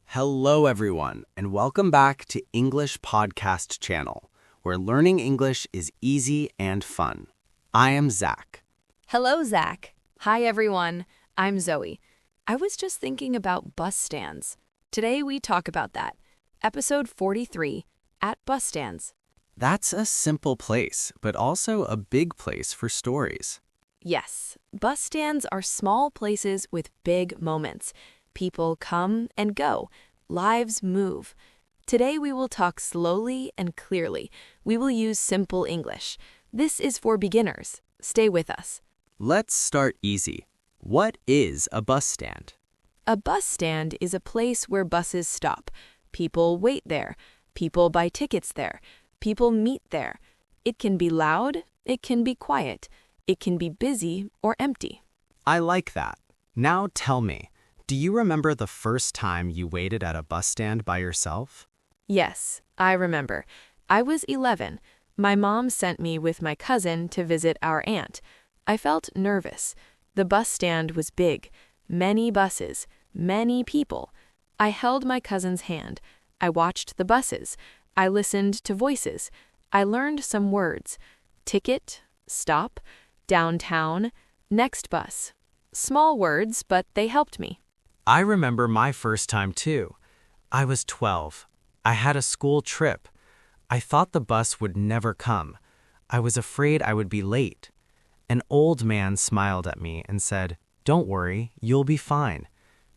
Hello, everyone, and welcome back to English Podcast Channel, where learning English is easy and fun. I am Zac. Hello, Zac. Hi, everyone. I'm Zoe. I was just thinking about bus stands. Today we talk about that. Episode 43, At Bus Stands. That's a simple place, but also a big place for stories. Yes, bus stands are small places with big moments. People come and go. Lives move. Today we will talk slowly and clearly. We will use simple English. This is for beginners. Stay with us. Let's start easy. What is a bus stand? A bus stand is a place where buses stop. People wait there. People buy tickets there. People meet there. It can be loud. It can be quiet. It can be busy or empty. I like that. Now tell me, do you remember the first time you waited at a bus stand by yourself? Yes, I remember. I was 11. My mom sent me with my cousin to visit our aunt. I felt nervous. The bus stand was big. Many buses. Many people. I held my cousin's hand. I watched the buses. I listened to voices. I learned some words. Ticket, stop, downtown, next bus. Small words, but they helped me. I remember my first time too. I was 12. I had a school trip. I thought the bus would never come. I was afraid I would be late. An old man smiled at me and said, "Don't worry, you'll be fine."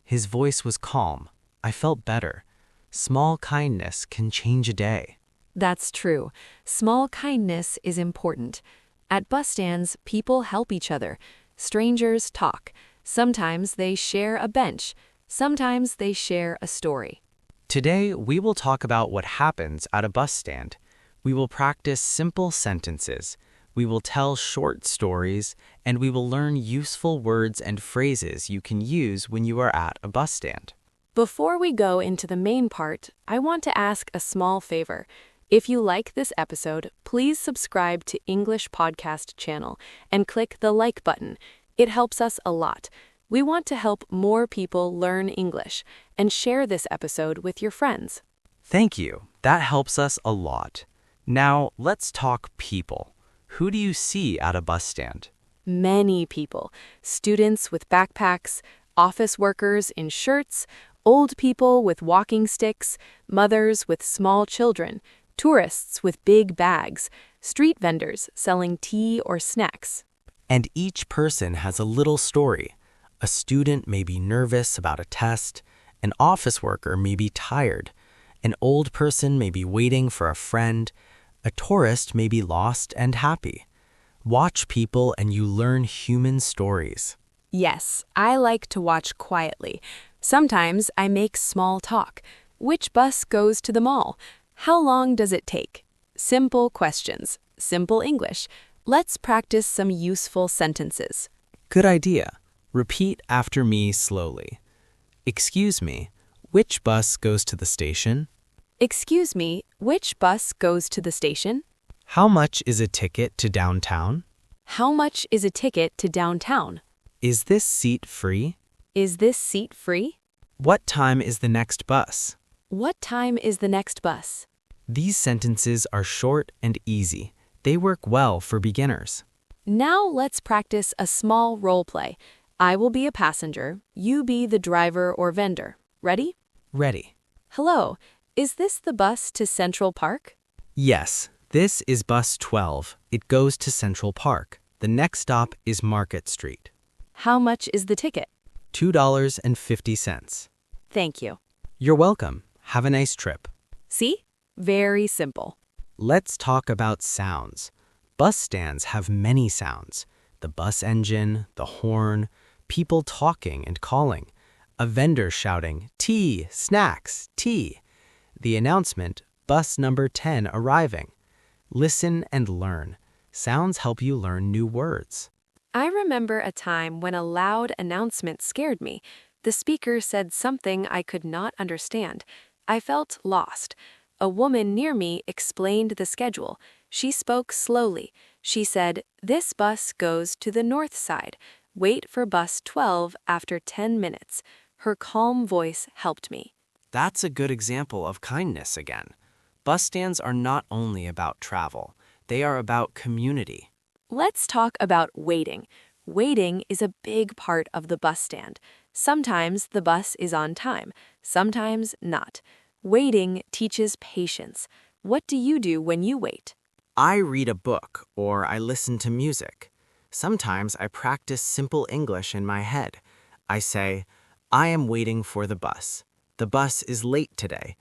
His voice was calm. I felt better. Small kindness can change a day. That's true. Small kindness is important. At bus stands, people help each other. Strangers talk. Sometimes they share a bench. Sometimes they share a story. Today, we will talk about what happens at a bus stand. We will practice simple sentences. We will tell short stories, and we will learn useful words and phrases you can use when you are at a bus stand. Before we go into the main part, I want to ask a small favor. If you like this episode, please subscribe to English Podcast Channel and click the like button. It helps us a lot. We want to help more people learn English and share this episode with your friends. Thank you. That helps us a lot. Now, let's talk people. Who do you see at a bus stand? Many people. Students with backpacks, office workers in shirts, old people with walking sticks, mothers with small children, tourists with big bags, street vendors selling tea or snacks. And each person has a little story. A student may be nervous about a test. An office worker may be tired. An old person may be waiting for a friend. A tourist may be lost and happy. Watch people and you learn human stories. Yes, I like to watch quietly. Sometimes I make small talk. Which bus goes to the mall? How long does it take? Simple questions. Simple English. Let's practice some useful sentences. Good idea. Repeat after me slowly. Excuse me, which bus goes to the station? Excuse me, which bus goes to the station? How much is a ticket to downtown? How much is a ticket to downtown? Is this seat free? Is this seat free? What time is the next bus? What time is the next bus? These sentences are short and easy. They work well for beginners. Now let's practice a small role play. I will be a passenger. You be the driver or vendor. Ready? Ready. Hello. Is this the bus to Central Park? Yes, this is bus 12. It goes to Central Park. The next stop is Market Street. How much is the ticket? $2.50. Thank you. You're welcome. Have a nice trip. See? Very simple. Let's talk about sounds. Bus stands have many sounds. The bus engine, the horn, people talking and calling, a vendor shouting, "Tea, snacks, tea." The announcement, bus number 10 arriving. Listen and learn. Sounds help you learn new words. I remember a time when a loud announcement scared me. The speaker said something I could not understand. I felt lost. A woman near me explained the schedule. She spoke slowly. She said, "This bus goes to the north side. Wait for bus 12 after 10 minutes." Her calm voice helped me. That's a good example of kindness again. Bus stands are not only about travel, they are about community. Let's talk about waiting. Waiting is a big part of the bus stand. Sometimes the bus is on time, sometimes not. Waiting teaches patience. What do you do when you wait? I read a book or I listen to music. Sometimes I practice simple English in my head. I say, I am waiting for the bus. The bus is late today.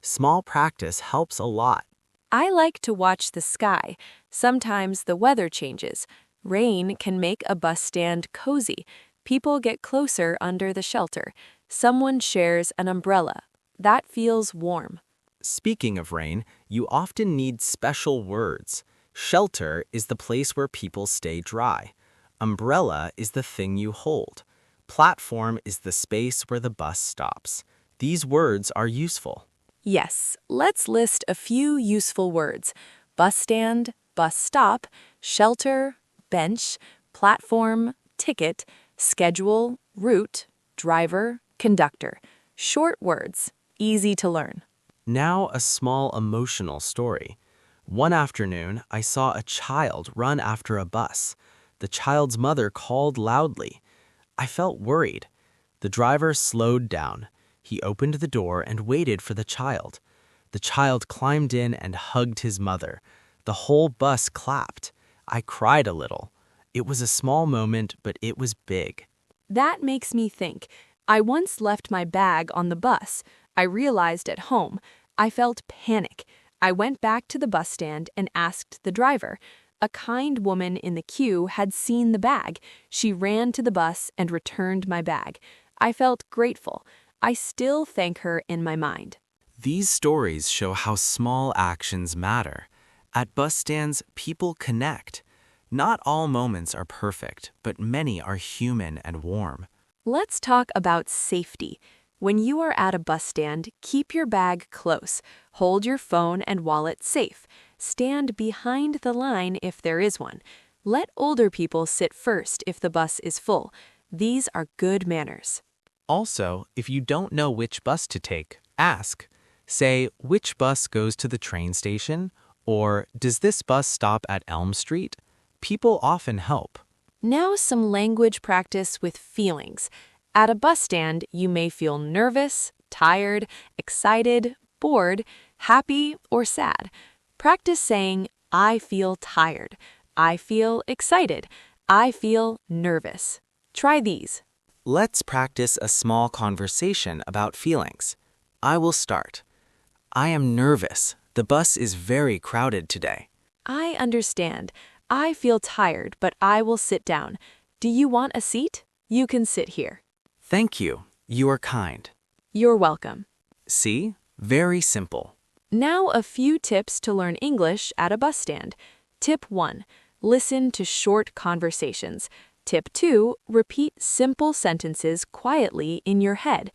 Small practice helps a lot. I like to watch the sky. Sometimes the weather changes. Rain can make a bus stand cozy. People get closer under the shelter. Someone shares an umbrella. That feels warm. Speaking of rain, you often need special words. Shelter is the place where people stay dry. Umbrella is the thing you hold. Platform is the space where the bus stops. These words are useful. Yes, let's list a few useful words. Bus stand, bus stop, shelter, bench, platform, ticket, schedule, route, driver, conductor. Short words, easy to learn. Now a small emotional story. One afternoon, I saw a child run after a bus. The child's mother called loudly. I felt worried. The driver slowed down. He opened the door and waited for the child. The child climbed in and hugged his mother. The whole bus clapped. I cried a little. It was a small moment, but it was big. That makes me think. I once left my bag on the bus. I realized at home. I felt panic. I went back to the bus stand and asked the driver. A kind woman in the queue had seen the bag. She ran to the bus and returned my bag. I felt grateful. I still thank her in my mind. These stories show how small actions matter. At bus stands, people connect. Not all moments are perfect, but many are human and warm. Let's talk about safety. When you are at a bus stand, keep your bag close. Hold your phone and wallet safe. Stand behind the line if there is one. Let older people sit first if the bus is full. These are good manners. Also, if you don't know which bus to take, ask. Say, which bus goes to the train station? Or, does this bus stop at Elm Street? People often help. Now some language practice with feelings. At a bus stand, you may feel nervous, tired, excited, bored, happy, or sad. Practice saying, I feel tired. I feel excited. I feel nervous. Try these. Let's practice a small conversation about feelings. I will start. I am nervous. The bus is very crowded today. I understand. I feel tired, but I will sit down. Do you want a seat? You can sit here. Thank you. You are kind. You're welcome. See? Very simple. Now a few tips to learn English at a bus stand. Tip 1. Listen to short conversations. Tip 2. Repeat simple sentences quietly in your head.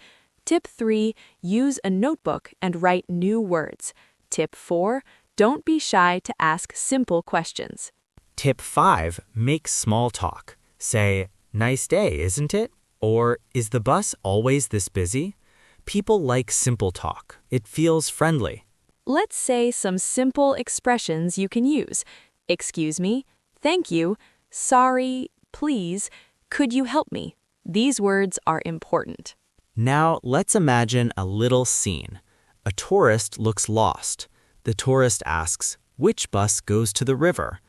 Tip 3. Use a notebook and write new words. Tip 4. Don't be shy to ask simple questions. Tip 5. Make small talk. Say, nice day, isn't it? Or, is the bus always this busy? People like simple talk. It feels friendly. Let's say some simple expressions you can use. Excuse me, thank you, sorry, please, could you help me? These words are important. Now, let's imagine a little scene. A tourist looks lost. The tourist asks, which bus goes to the river?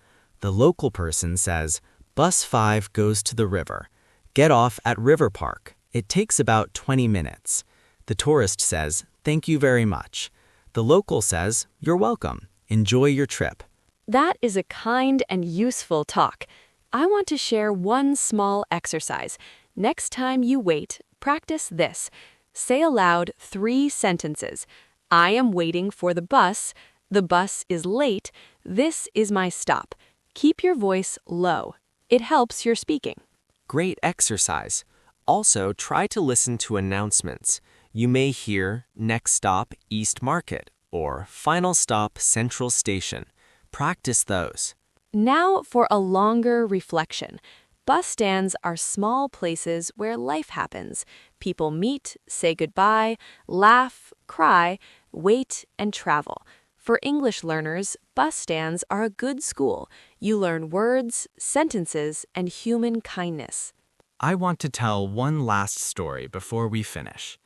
The local person says, bus 5 goes to the river. Get off at River Park. It takes about 20 minutes. The tourist says, thank you very much. The local says, you're welcome. Enjoy your trip. That is a kind and useful talk. I want to share one small exercise. Next time you wait, practice this. Say aloud 3 sentences. I am waiting for the bus. The bus is late. This is my stop. Keep your voice low. It helps your speaking. Great exercise. Also, try to listen to announcements. You may hear, next stop, East Market, or final stop, Central Station. practice those. Now for a longer reflection. Bus stands are small places where life happens. People meet, say goodbye, laugh, cry, wait, and travel. For English learners, bus stands are a good school. You learn words, sentences, and human kindness. I want to tell one last story before we finish.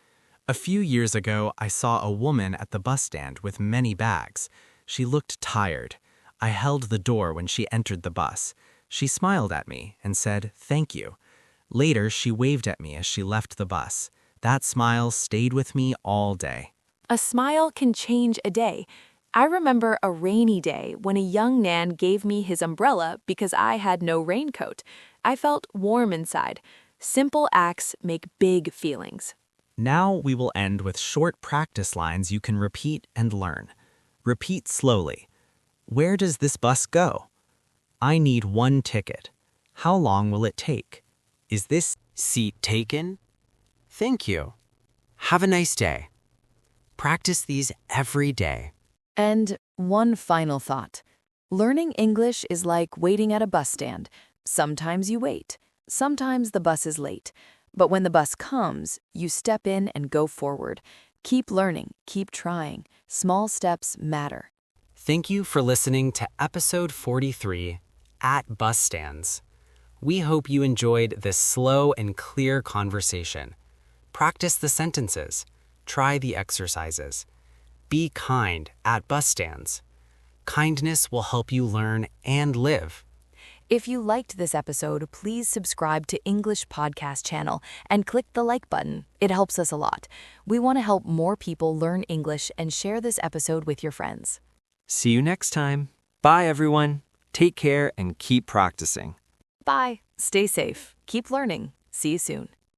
A few years ago, I saw a woman at the bus stand with many bags. She looked tired. I held the door when she entered the bus. She smiled at me and said, "Thank you." Later, she waved at me as she left the bus. That smile stayed with me all day. A smile can change a day. I remember a rainy day when a young man gave me his umbrella because I had no raincoat. I felt warm inside. Simple acts make big feelings. Now we will end with short practice lines you can repeat and learn. Repeat slowly. Where does this bus go? I need one ticket. How long will it take? Is this seat taken? Thank you. Have a nice day. Practice these every day. And one final thought. Learning English is like waiting at a bus stand. Sometimes you wait. Sometimes the bus is late. But when the bus comes, you step in and go forward. Keep learning, keep trying. Small steps matter. Thank you for listening to episode 43, At Bus Stands. We hope you enjoyed this slow and clear conversation. Practice the sentences. Try the exercises. Be kind at bus stands. Kindness will help you learn and live. If you liked this episode, please subscribe to English Podcast channel and click the like button. It helps us a lot. We want to help more people learn English and share this episode with your friends. See you next time. Bye, everyone. Take care and keep practicing. Bye. Stay safe. Keep learning. See you soon.